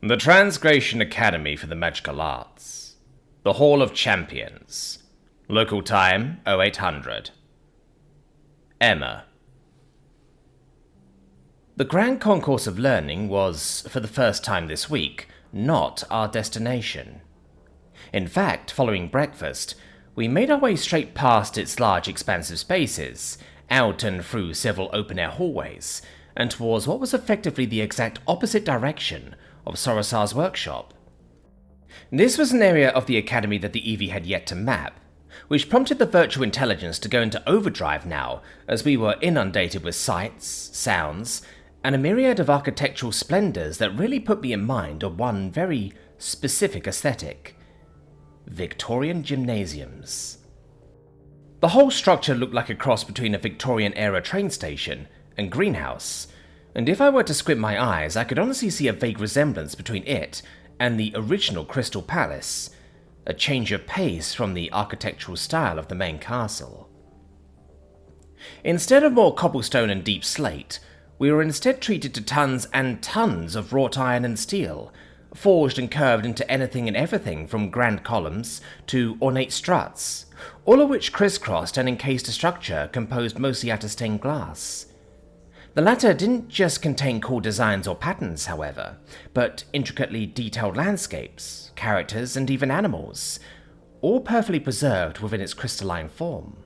The Transgration Academy for the Magical Arts. The Hall of Champions. Local time 0800. Emma. The Grand Concourse of Learning was, for the first time this week, not our destination. In fact, following breakfast, we made our way straight past its large expansive spaces, out and through several open-air hallways, and towards what was effectively the exact opposite direction of Sorosar's workshop. This was an area of the academy that the Eevee had yet to map, which prompted the virtual intelligence to go into overdrive now, as we were inundated with sights, sounds, and a myriad of architectural splendors that really put me in mind of one very specific aesthetic: Victorian gymnasiums. The whole structure looked like a cross between a Victorian-era train station and greenhouse, and if I were to squint my eyes, I could honestly see a vague resemblance between it and the original Crystal Palace, a change of pace from the architectural style of the main castle. Instead of more cobblestone and deep slate, we were instead treated to tons and tons of wrought iron and steel, forged and curved into anything and everything from grand columns to ornate struts, all of which crisscrossed and encased a structure composed mostly out of stained glass. The latter didn't just contain cool designs or patterns, however, but intricately detailed landscapes, characters, and even animals, all perfectly preserved within its crystalline form.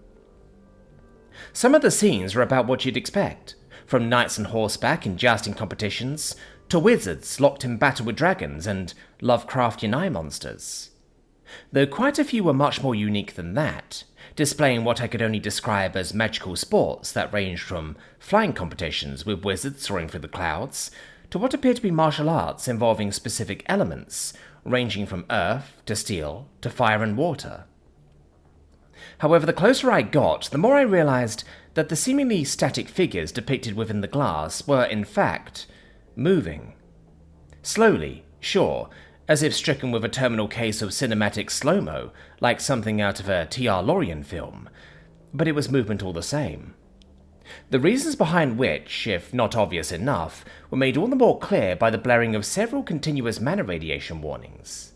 Some of the scenes were about what you'd expect, from knights on horseback in jousting competitions, to wizards locked in battle with dragons and Lovecraftian eye monsters. Though quite a few were much more unique than that, displaying what I could only describe as magical sports that ranged from flying competitions with wizards soaring through the clouds, to what appeared to be martial arts involving specific elements, ranging from earth to steel to fire and water. However, the closer I got, the more I realized that the seemingly static figures depicted within the glass were, in fact, moving. Slowly, sure, as if stricken with a terminal case of cinematic slow-mo, like something out of a T.R. Lorien film, but it was movement all the same. The reasons behind which, if not obvious enough, were made all the more clear by the blaring of several continuous mana radiation warnings.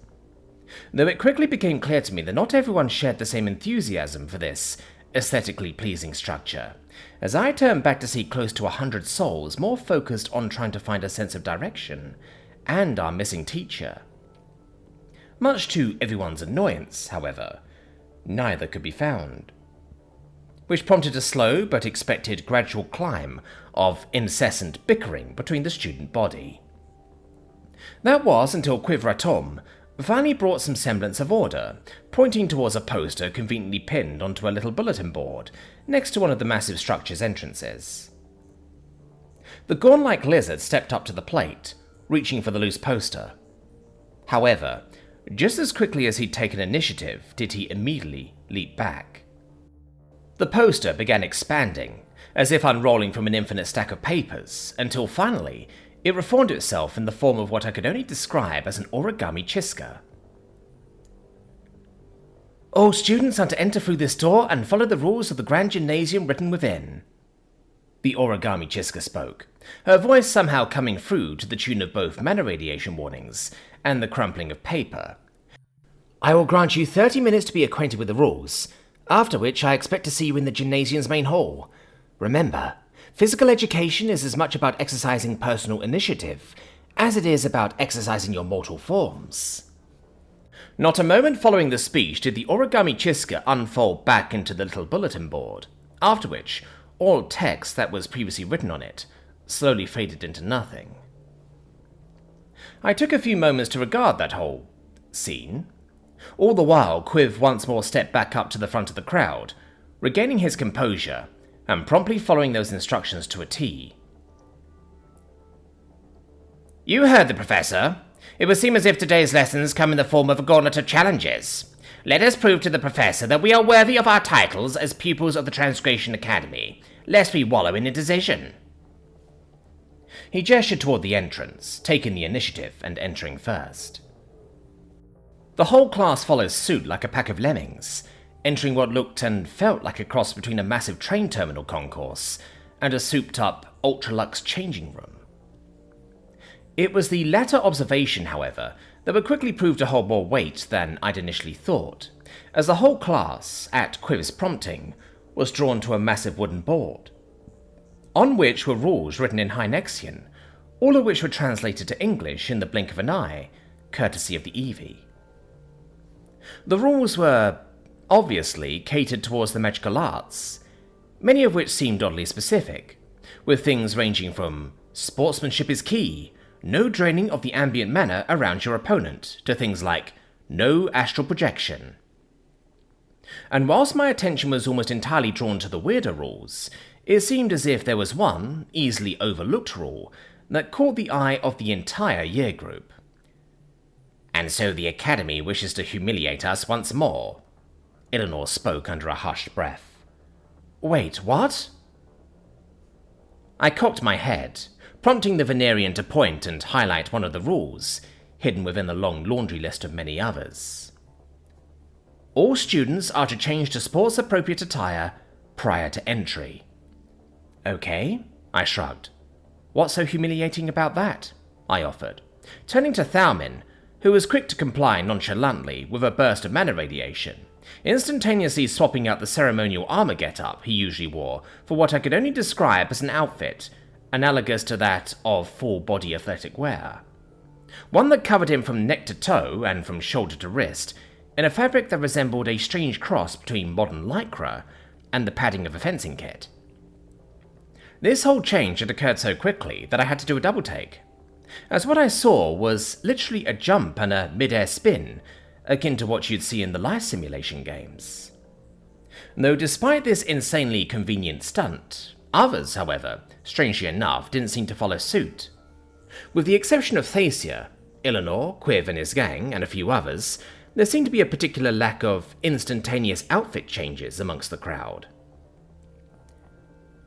Though it quickly became clear to me that not everyone shared the same enthusiasm for this aesthetically pleasing structure, as I turned back to see close to 100 souls more focused on trying to find a sense of direction, and our missing teacher. Much to everyone's annoyance, however, neither could be found, which prompted a slow but expected gradual climb of incessant bickering between the student body. That was until Quivratom finally brought some semblance of order, pointing towards a poster conveniently pinned onto a little bulletin board next to one of the massive structure's entrances. The Gorn-like lizard stepped up to the plate, reaching for the loose poster. However, just as quickly as he'd taken initiative did he immediately leap back. The poster began expanding, as if unrolling from an infinite stack of papers, until finally it reformed itself in the form of what I could only describe as an origami chiska. All students are to enter through this door and follow the rules of the Grand Gymnasium written within. The origami chiska spoke, her voice somehow coming through to the tune of both mana radiation warnings and the crumpling of paper. I will grant you 30 minutes to be acquainted with the rules, after which I expect to see you in the gymnasium's main hall. Remember, physical education is as much about exercising personal initiative as it is about exercising your mortal forms. Not a moment following the speech did the origami chiska unfold back into the little bulletin board, after which all text that was previously written on it slowly faded into nothing. I took a few moments to regard that whole scene. All the while, Quiv once more stepped back up to the front of the crowd, regaining his composure and promptly following those instructions to a T. You heard the Professor. It would seem as if today's lessons come in the form of a gauntlet of challenges. Let us prove to the Professor that we are worthy of our titles as pupils of the Transgration Academy, lest we wallow in indecision. He gestured toward the entrance, taking the initiative and entering first. The whole class followed suit like a pack of lemmings, entering what looked and felt like a cross between a massive train terminal concourse and a souped-up, ultra-luxe changing room. It was the latter observation, however, that would quickly prove to hold more weight than I'd initially thought, as the whole class, at Quiv's prompting, was drawn to a massive wooden board, on which were rules written in Hynexian, all of which were translated to English in the blink of an eye, courtesy of the Eevee. The rules were, obviously, catered towards the magical arts, many of which seemed oddly specific, with things ranging from sportsmanship is key, no draining of the ambient mana around your opponent, to things like no astral projection. And whilst my attention was almost entirely drawn to the weirder rules, it seemed as if there was one, easily overlooked rule, that caught the eye of the entire year group. "And so the Academy wishes to humiliate us once more," Eleanor spoke under a hushed breath. "Wait, what?" I cocked my head, prompting the Venerian to point and highlight one of the rules, hidden within the long laundry list of many others. "All students are to change to sports-appropriate attire prior to entry." "Okay," I shrugged. "What's so humiliating about that?" I offered, turning to Thalmin, who was quick to comply nonchalantly with a burst of mana radiation, instantaneously swapping out the ceremonial armor get-up he usually wore for what I could only describe as an outfit analogous to that of full-body athletic wear. One that covered him from neck to toe and from shoulder to wrist, in a fabric that resembled a strange cross between modern lycra and the padding of a fencing kit. This whole change had occurred so quickly that I had to do a double-take, as what I saw was literally a jump and a mid-air spin, akin to what you'd see in the life simulation games. Though despite this insanely convenient stunt, others, however, strangely enough, didn't seem to follow suit. With the exception of Thacia, Eleanor, Quiv and his gang, and a few others, there seemed to be a particular lack of instantaneous outfit changes amongst the crowd.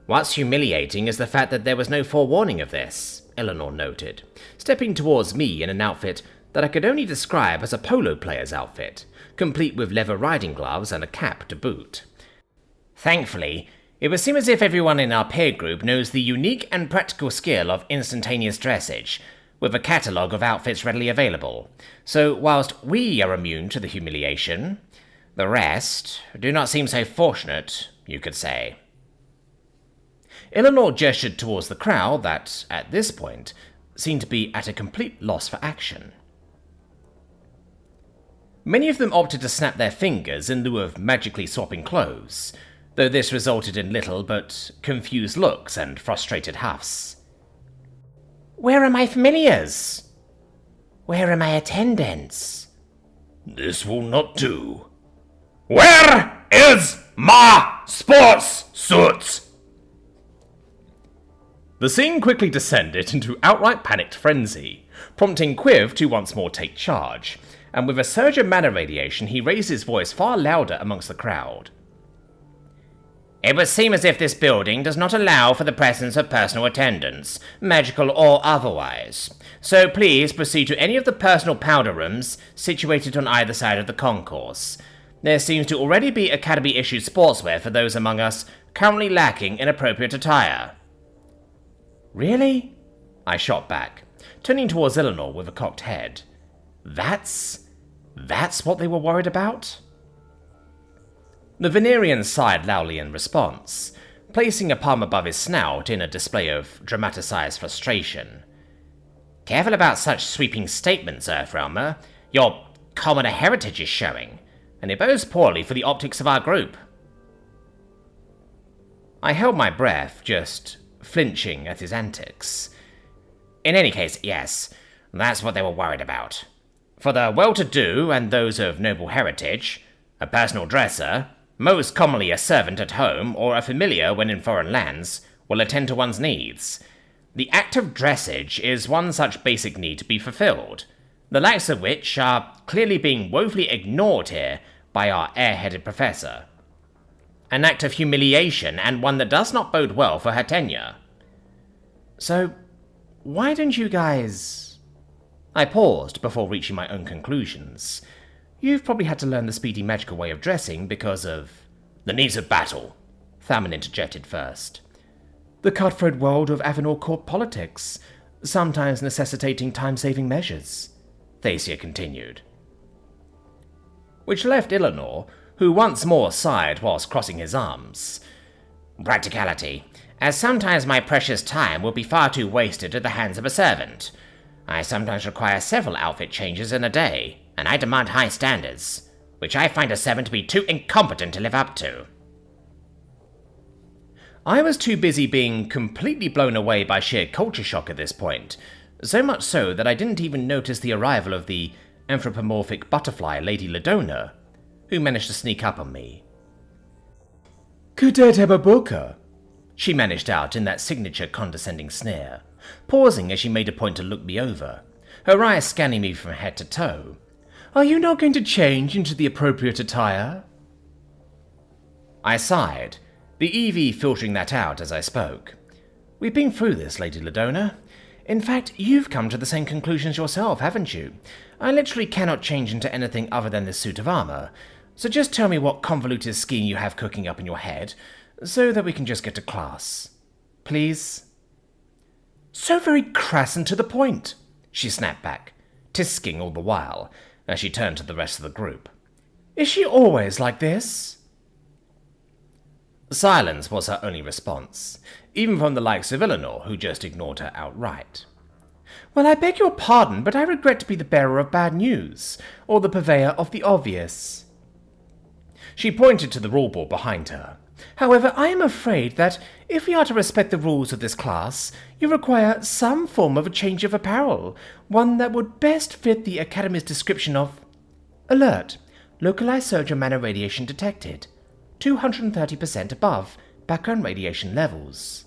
"What's humiliating is the fact that there was no forewarning of this," Eleanor noted, stepping towards me in an outfit that I could only describe as a polo player's outfit, complete with leather riding gloves and a cap to boot. "Thankfully, it would seem as if everyone in our peer group knows the unique and practical skill of instantaneous dressage, with a catalogue of outfits readily available. So whilst we are immune to the humiliation, the rest do not seem so fortunate, you could say." Eleanor gestured towards the crowd that, at this point, seemed to be at a complete loss for action. Many of them opted to snap their fingers in lieu of magically swapping clothes, though this resulted in little but confused looks and frustrated huffs. "Where are my familiars? Where are my attendants?" "This will not do. Where is my sports suit?" The scene quickly descended into outright panicked frenzy, prompting Quiv to once more take charge, and with a surge of mana radiation he raised his voice far louder amongst the crowd. "It would seem as if this building does not allow for the presence of personal attendants, magical or otherwise, so please proceed to any of the personal powder rooms situated on either side of the concourse. There seems to already be Academy-issued sportswear for those among us currently lacking in appropriate attire." "Really?" I shot back, turning towards Eleanor with a cocked head. That's what they were worried about? The Venerian sighed loudly in response, placing a palm above his snout in a display of dramatized frustration. "Careful about such sweeping statements, Earthrealmer. Your commoner heritage is showing, and it bodes poorly for the optics of our group." I held my breath, just flinching at his antics. "In any case, yes, that's what they were worried about. For the well-to-do and those of noble heritage, a personal dresser, most commonly a servant at home or a familiar when in foreign lands, will attend to one's needs. The act of dressage is one such basic need to be fulfilled, the likes of which are clearly being woefully ignored here by our airheaded professor. An act of humiliation, and one that does not bode well for her tenure." "So, why don't you guys..." I paused before reaching my own conclusions. "You've probably had to learn the speedy magical way of dressing because of..." "The needs of battle," Thalmin interjected first. "The cutthroat world of Avenor court politics. sometimes necessitating time-saving measures, Thacia continued. Which left Eleanor, who once more sighed whilst crossing his arms. Practicality, as sometimes my precious time will be far too wasted at the hands of a servant. I sometimes require several outfit changes in a day, and I demand high standards, which I find a servant to be too incompetent to live up to. I was too busy being completely blown away by sheer culture shock at this point, so much so that I didn't even notice the arrival of the anthropomorphic butterfly Lady Ladona, who managed to sneak up on me. Cadet Ebaboka, she managed out in that signature condescending sneer, pausing as she made a point to look me over, her eyes scanning me from head to toe. Are you not going to change into the appropriate attire? I sighed, the EV filtering that out as I spoke. We've been through this, Lady Ladona. In fact, you've come to the same conclusions yourself, haven't you? I literally cannot change into anything other than this suit of armor, so just tell me what convoluted scheme you have cooking up in your head, so that we can just get to class. Please? So very crass and to the point, she snapped back, tisking all the while, as she turned to the rest of the group. Is she always like this? Silence was her only response, even from the likes of Eleanor, who just ignored her outright. Well, I beg your pardon, but I regret to be the bearer of bad news, or the purveyor of the obvious. She pointed to the ruleboard behind her. However, I am afraid that, if we are to respect the rules of this class, you require some form of a change of apparel, one that would best fit the Academy's description of Alert. Localized surge of mana radiation detected. 230% above background radiation levels.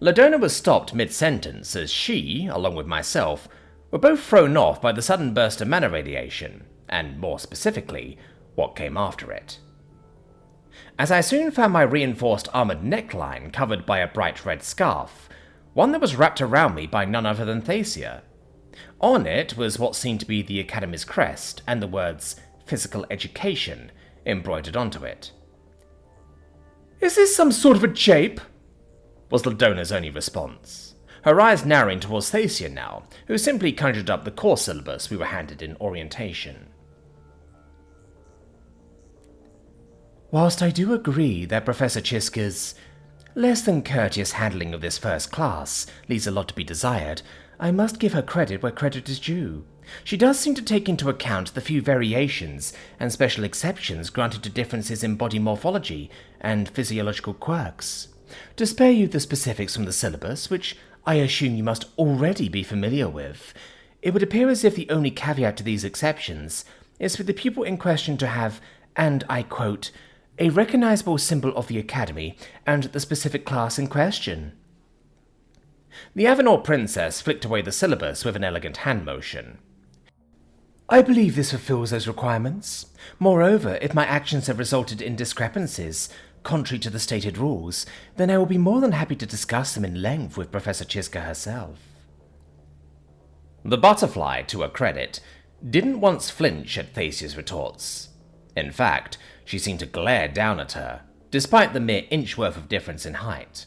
Ladona was stopped mid-sentence as she, along with myself, were both thrown off by the sudden burst of mana radiation, and more specifically, what came after it. As I soon found my reinforced armoured neckline covered by a bright red scarf, one that was wrapped around me by none other than Thacia. On it was what seemed to be the Academy's crest, and the words Physical Education embroidered onto it. Is this some sort of a jape? Was Ladona's only response, her eyes narrowing towards Thacia now, who simply conjured up the course syllabus we were handed in orientation. Whilst I do agree that Professor Chiska's less than courteous handling of this first class leaves a lot to be desired, I must give her credit where credit is due. She does seem to take into account the few variations and special exceptions granted to differences in body morphology and physiological quirks. To spare you the specifics from the syllabus, which I assume you must already be familiar with, it would appear as if the only caveat to these exceptions is for the pupil in question to have, and I quote, a recognizable symbol of the Academy and the specific class in question. The Avenor princess flicked away the syllabus with an elegant hand motion. I believe this fulfills those requirements. Moreover, if my actions have resulted in discrepancies, contrary to the stated rules, then I will be more than happy to discuss them in length with Professor Chiska herself. The butterfly, to her credit, didn't once flinch at Thacia's retorts. In fact, she seemed to glare down at her, despite the mere inch-worth of difference in height.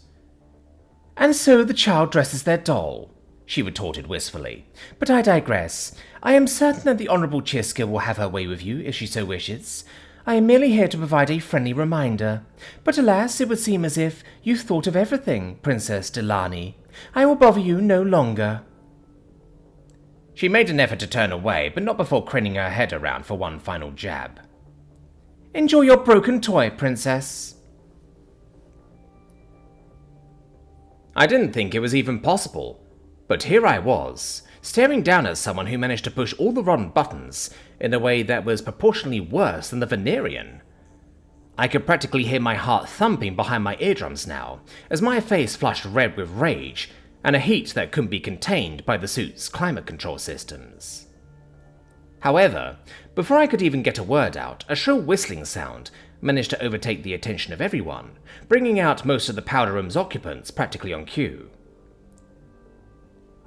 And so the child dresses their doll, she retorted wistfully. But I digress. I am certain that the Honourable Chiska will have her way with you, if she so wishes. I am merely here to provide a friendly reminder. But alas, it would seem as if you've thought of everything, Princess Delani. I will bother you no longer. She made an effort to turn away, but not before craning her head around for one final jab. Enjoy your broken toy, Princess. I didn't think it was even possible, but here I was, staring down at someone who managed to push all the wrong buttons in a way that was proportionally worse than the Venerian. I could practically hear my heart thumping behind my eardrums now, as my face flushed red with rage and a heat that couldn't be contained by the suit's climate control systems. However, before I could even get a word out, a shrill whistling sound managed to overtake the attention of everyone, bringing out most of the powder room's occupants practically on cue.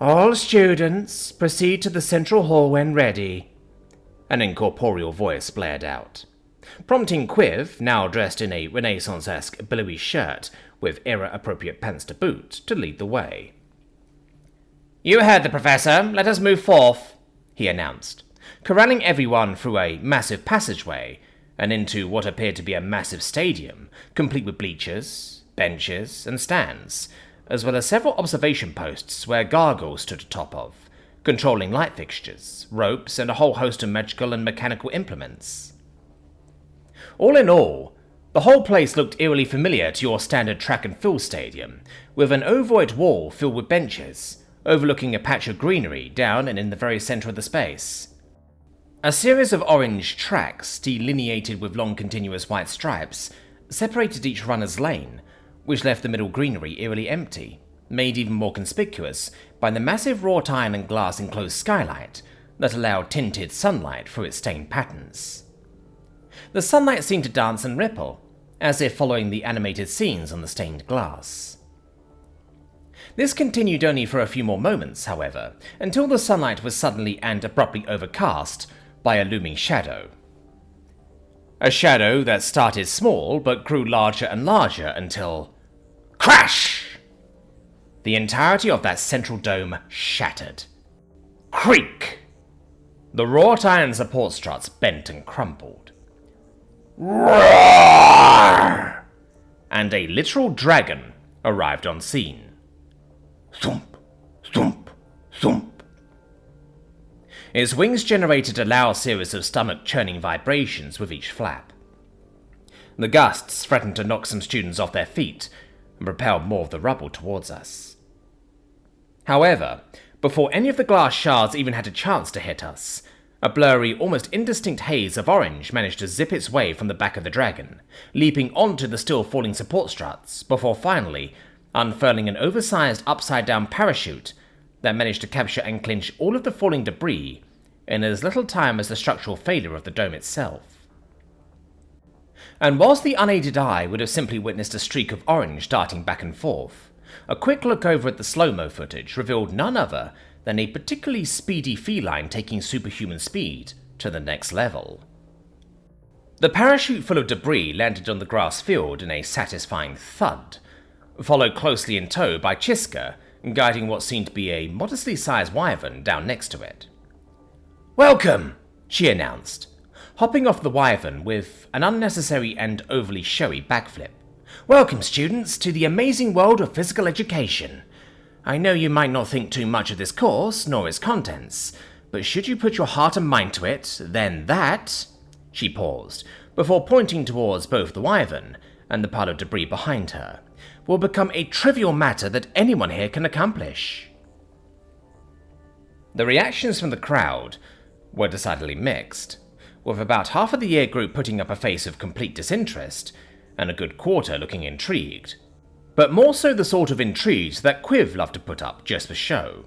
All students, proceed to the central hall when ready, an incorporeal voice blared out, prompting Quiv, now dressed in a Renaissance-esque billowy shirt with era-appropriate pants to boot, to lead the way. You heard the professor. Let us move forth, he announced, corralling everyone through a massive passageway and into what appeared to be a massive stadium, complete with bleachers, benches, and stands, as well as several observation posts where gargoyles stood atop of, controlling light fixtures, ropes, and a whole host of magical and mechanical implements. All in all, the whole place looked eerily familiar to your standard track and field stadium, with an ovoid wall filled with benches, overlooking a patch of greenery down and in the very center of the space. A series of orange tracks, delineated with long continuous white stripes, separated each runner's lane, which left the middle greenery eerily empty, made even more conspicuous by the massive wrought iron and glass enclosed skylight that allowed tinted sunlight through its stained patterns. The sunlight seemed to dance and ripple, as if following the animated scenes on the stained glass. This continued only for a few more moments, however, until the sunlight was suddenly and abruptly overcast by a looming shadow. A shadow that started small but grew larger and larger until... crash! The entirety of that central dome shattered. Creak! The wrought iron support struts bent and crumpled. Roar! And a literal dragon arrived on scene. Thump, thump, thump. Its wings generated a loud series of stomach-churning vibrations with each flap. The gusts threatened to knock some students off their feet and propelled more of the rubble towards us. However, before any of the glass shards even had a chance to hit us, a blurry, almost indistinct haze of orange managed to zip its way from the back of the dragon, leaping onto the still falling support struts, before finally unfurling an oversized upside-down parachute that managed to capture and clinch all of the falling debris in as little time as the structural failure of the dome itself. And whilst the unaided eye would have simply witnessed a streak of orange darting back and forth, a quick look over at the slow-mo footage revealed none other than a particularly speedy feline taking superhuman speed to the next level. The parachute full of debris landed on the grass field in a satisfying thud, followed closely in tow by Chiska, guiding what seemed to be a modestly sized wyvern down next to it. "Welcome," she announced, hopping off the wyvern with an unnecessary and overly showy backflip. "Welcome, students, to the amazing world of physical education. I know you might not think too much of this course, nor its contents, but should you put your heart and mind to it, then that..." She paused, before pointing towards both the wyvern and the pile of debris behind her, "will become a trivial matter that anyone here can accomplish." The reactions from the crowd were decidedly mixed, with about half of the year group putting up a face of complete disinterest, and a good quarter looking intrigued, but more so the sort of intrigued that Quiv loved to put up just for show.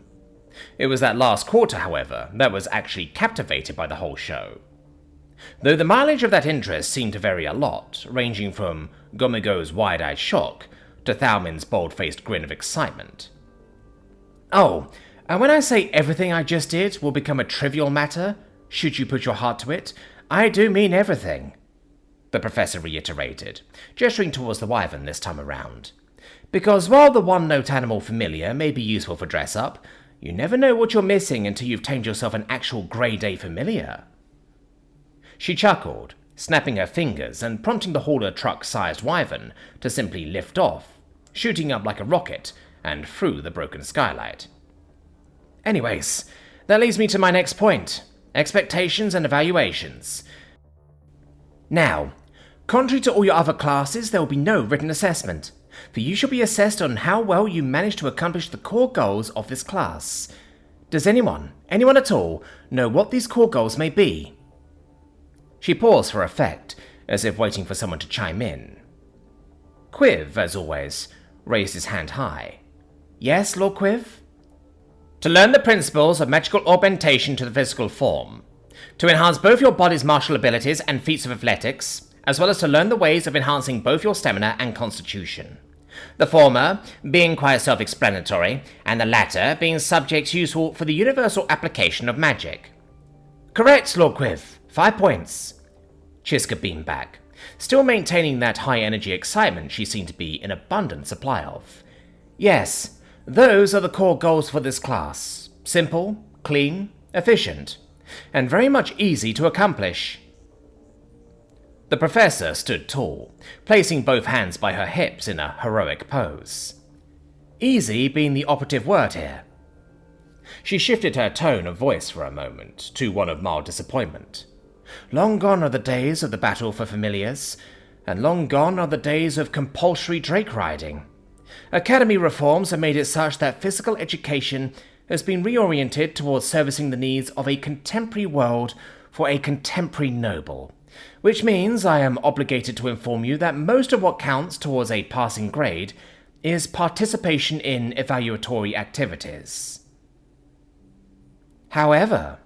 It was that last quarter, however, that was actually captivated by the whole show. Though the mileage of that interest seemed to vary a lot, ranging from Gomigo's wide-eyed shock to Thalmin's bold-faced grin of excitement. "Oh, and when I say everything I just did will become a trivial matter, should you put your heart to it, I do mean everything," the professor reiterated, gesturing towards the wyvern this time around. "Because while the one-note animal familiar may be useful for dress-up, you never know what you're missing until you've tamed yourself an actual grade A familiar." She chuckled, snapping her fingers and prompting the hauler truck-sized wyvern to simply lift off, shooting up like a rocket and through the broken skylight. "Anyways, that leads me to my next point, expectations and evaluations. Now, contrary to all your other classes, there will be no written assessment, for you shall be assessed on how well you manage to accomplish the core goals of this class. Does anyone at all, know what these core goals may be?" She paused for effect, as if waiting for someone to chime in. Quiv, as always, raised his hand high. "Yes, Lord Quiv?" "To learn the principles of magical augmentation to the physical form. To enhance both your body's martial abilities and feats of athletics, as well as to learn the ways of enhancing both your stamina and constitution. The former being quite self-explanatory, and the latter being subjects useful for the universal application of magic." "Correct, Lord Quiv. 5 points. Chiska beamed back, still maintaining that high-energy excitement she seemed to be in abundant supply of. "Yes, Those are the core goals for this class. Simple, clean, efficient, and very much easy to accomplish. The professor stood tall, placing both hands by her hips in a heroic pose. Easy being the operative word here. She shifted her tone of voice for a moment to one of mild disappointment. Long gone are the days of the battle for familiars, and long gone are the days of compulsory drake riding. Academy reforms have made it such that physical education has been reoriented towards servicing the needs of a contemporary world for a contemporary noble, which means I am obligated to inform you that most of what counts towards a passing grade is participation in evaluatory activities. However,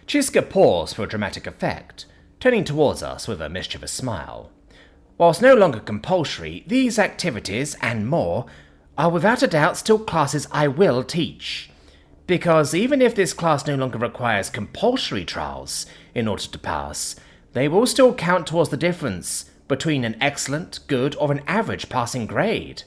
Chiska paused for dramatic effect, turning towards us with a mischievous smile. Whilst no longer compulsory, these activities, and more, are without a doubt still classes I will teach. Because even if this class no longer requires compulsory trials in order to pass, they will still count towards the difference between an excellent, good, or an average passing grade.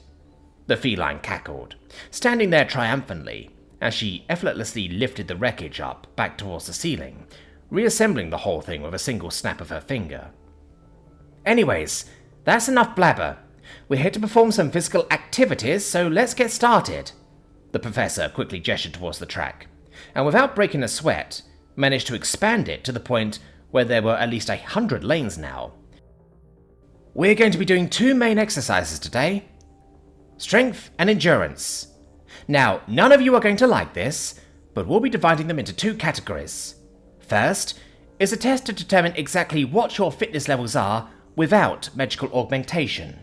The feline cackled, standing there triumphantly, as she effortlessly lifted the wreckage up back towards the ceiling, reassembling the whole thing with a single snap of her finger. Anyways, that's enough blabber. We're here to perform some physical activities, so let's get started. The professor quickly gestured towards the track, and without breaking a sweat, managed to expand it to the point where there were at least 100 lanes now. We're going to be doing 2 main exercises today: strength and endurance. Now, none of you are going to like this, but we'll be dividing them into 2 categories. First is a test to determine exactly what your fitness levels are without magical augmentation.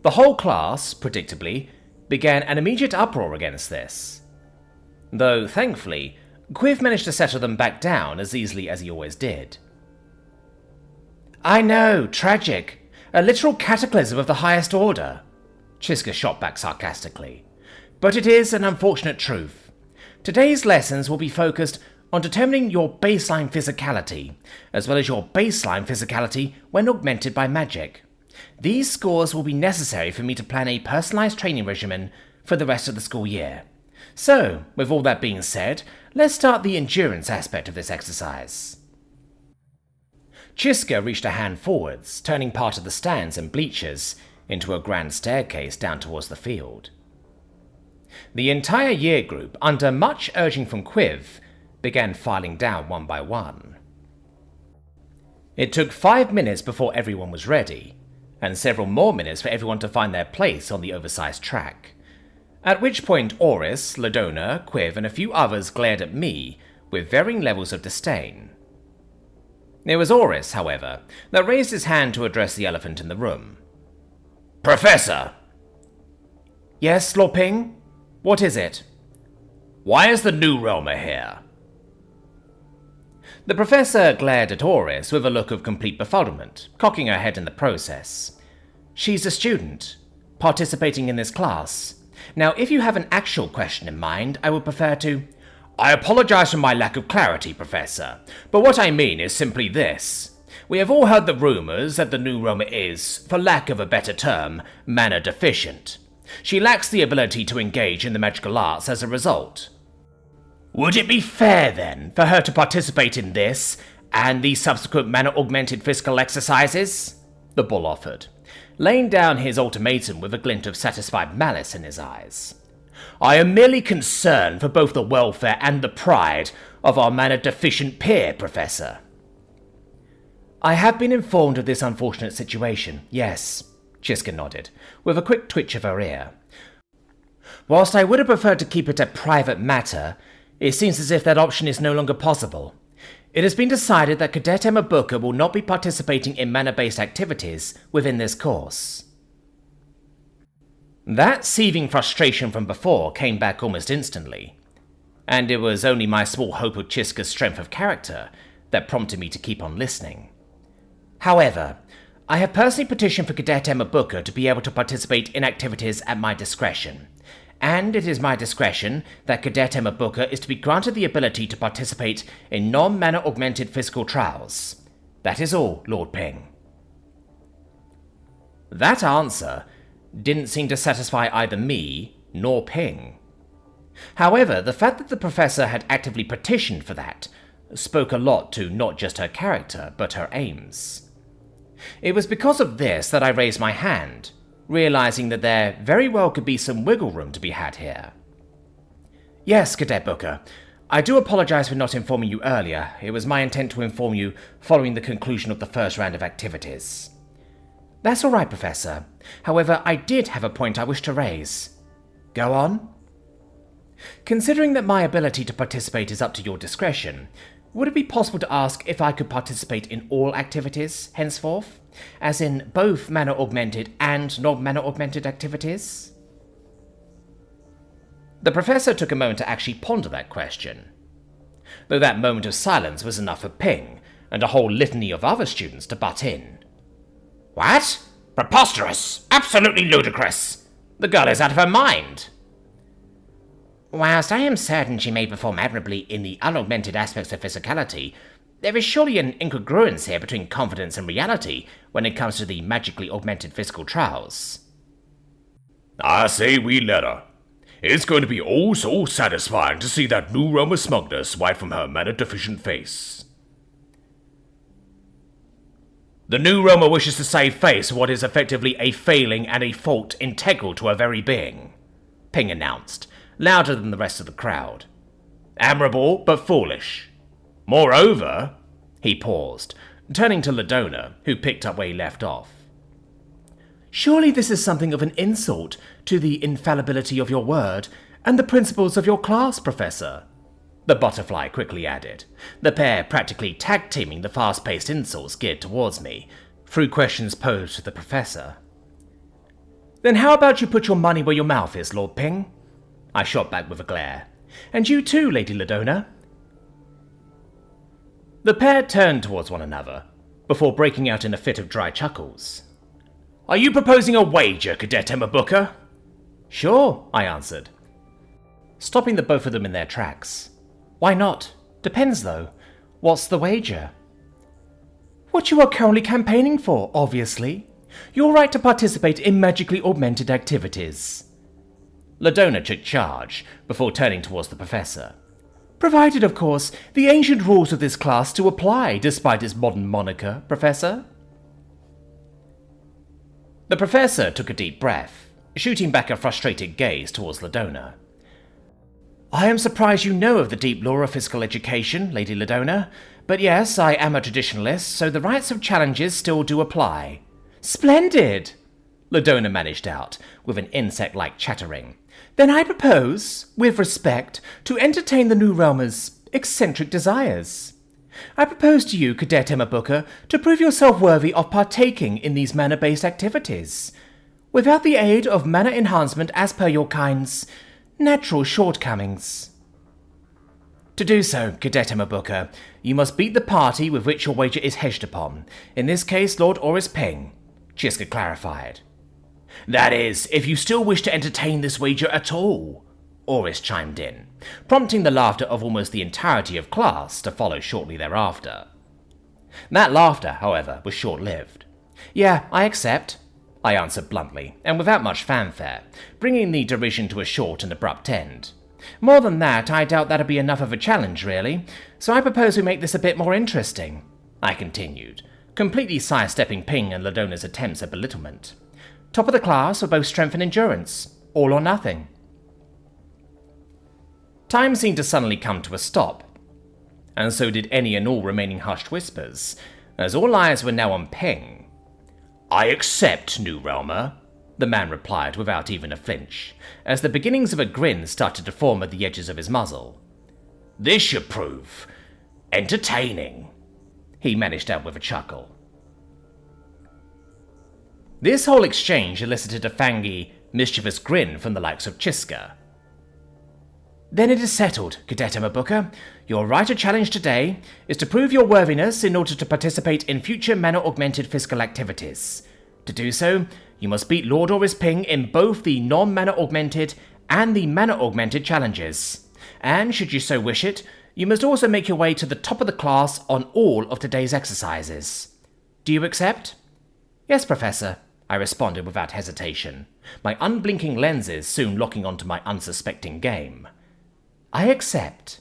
The whole class, predictably, began an immediate uproar against this. Though, thankfully, Quiv managed to settle them back down as easily as he always did. I know, tragic. A literal cataclysm of the highest order, Chiska shot back sarcastically. But it is an unfortunate truth. Today's lessons will be focused on determining your baseline physicality, as well as your baseline physicality when augmented by magic. These scores will be necessary for me to plan a personalized training regimen for the rest of the school year. So, with all that being said, let's start the endurance aspect of this exercise. Chiska reached a hand forwards, turning part of the stands and bleachers into a grand staircase down towards the field. The entire year group, under much urging from Quiv, began filing down one by one. It took 5 minutes before everyone was ready, and several more minutes for everyone to find their place on the oversized track, at which point Oris, Ladona, Quiv, and a few others glared at me with varying levels of disdain. It was Oris, however, that raised his hand to address the elephant in the room. Professor! Yes, Lord Ping? What is it? Why is the new realmer here? The professor glared at Oris with a look of complete befuddlement, cocking her head in the process. She's a student, participating in this class. Now, if you have an actual question in mind, I would prefer to... I apologize for my lack of clarity, Professor, but what I mean is simply this. We have all heard the rumors that the new realmer is, for lack of a better term, mana deficient. She lacks the ability to engage in the magical arts as a result. Would it be fair, then, for her to participate in this, and the subsequent mana-augmented physical exercises? The bull offered, laying down his ultimatum with a glint of satisfied malice in his eyes. I am merely concerned for both the welfare and the pride of our mana-deficient peer, Professor. I have been informed of this unfortunate situation, yes, Chiska nodded, with a quick twitch of her ear. Whilst I would have preferred to keep it a private matter, it seems as if that option is no longer possible. It has been decided that Cadet Emma Booker will not be participating in mana-based activities within this course. That seething frustration from before came back almost instantly, and it was only my small hope of Chiska's strength of character that prompted me to keep on listening. However, I have personally petitioned for Cadet Emma Booker to be able to participate in activities at my discretion, and it is my discretion that Cadet Emma Booker is to be granted the ability to participate in non-mana augmented physical trials. That is all, Lord Ping. That answer didn't seem to satisfy either me nor Ping. However, the fact that the professor had actively petitioned for that spoke a lot to not just her character, but her aims. It was because of this that I raised my hand, realizing that there very well could be some wiggle room to be had here. Yes, Cadet Booker. I do apologize for not informing you earlier. It was my intent to inform you following the conclusion of the first round of activities. That's all right, Professor. However, I did have a point I wish to raise. Go on. Considering that my ability to participate is up to your discretion, would it be possible to ask if I could participate in all activities henceforth? As in both mana-augmented and non-mana-augmented activities? The Professor took a moment to actually ponder that question. Though that moment of silence was enough for Ping, and a whole litany of other students to butt in. What? Preposterous! Absolutely ludicrous! The girl is out of her mind! Whilst I am certain she may perform admirably in the unaugmented aspects of physicality, there is surely an incongruence here between confidence and reality when it comes to the magically augmented physical trials. I say we let her. It's going to be oh so satisfying to see that new realm of smugness wipe from her mana-deficient face. The new Roma wishes to save face what is effectively a failing and a fault integral to her very being, Ping announced, louder than the rest of the crowd. Admirable, but foolish. Moreover, he paused, turning to Ladona, who picked up where he left off. Surely this is something of an insult to the infallibility of your word and the principles of your class, Professor, the butterfly quickly added, the pair practically tag-teaming the fast-paced insults geared towards me, through questions posed to the Professor. Then how about you put your money where your mouth is, Lord Ping? I shot back with a glare. And you too, Lady Ladona. The pair turned towards one another, before breaking out in a fit of dry chuckles. Are you proposing a wager, Cadet Emma Booker? Sure, I answered, stopping the both of them in their tracks. Why not? Depends, though. What's the wager? What you are currently campaigning for, obviously. Your right to participate in magically augmented activities. Ladona took charge, before turning towards the Professor. Provided, of course, the ancient rules of this class still apply, despite its modern moniker, Professor. The Professor took a deep breath, shooting back a frustrated gaze towards Ladona. I am surprised you know of the deep lore of physical education, Lady Ladona, but yes, I am a traditionalist, so the rights of challenges still do apply. Splendid! Ladona managed out, with an insect-like chattering. Then I propose, with respect, to entertain the new realmer's eccentric desires. I propose to you, Cadet Emma Booker, to prove yourself worthy of partaking in these mana-based activities, without the aid of mana enhancement as per your kind's natural shortcomings. To do so, Cadet Emma Booker, you must beat the party with which your wager is hedged upon, in this case Lord Oris Ping, Chiska clarified. That is, if you still wish to entertain this wager at all, Oris chimed in, prompting the laughter of almost the entirety of class to follow shortly thereafter. That laughter, however, was short-lived. Yeah, I accept, I answered bluntly, and without much fanfare, bringing the derision to a short and abrupt end. More than that, I doubt that'd be enough of a challenge, really, so I propose we make this a bit more interesting, I continued, completely sidestepping Ping and Ladona's attempts at belittlement. Top of the class for both strength and endurance, all or nothing. Time seemed to suddenly come to a stop, and so did any and all remaining hushed whispers, as all eyes were now on Ping. I accept, New Realmer, the man replied without even a flinch, as the beginnings of a grin started to form at the edges of his muzzle. This should prove entertaining, he managed out with a chuckle. This whole exchange elicited a fangy, mischievous grin from the likes of Chiska. Then it is settled, Cadet Emma Booker. Your right to challenge today is to prove your worthiness in order to participate in future mana-augmented physical activities. To do so, you must beat Lord Oris Ping in both the non-mana-augmented and the mana-augmented challenges. And should you so wish it, you must also make your way to the top of the class on all of today's exercises. Do you accept? Yes, Professor, I responded without hesitation, my unblinking lenses soon locking onto my unsuspecting game. I accept.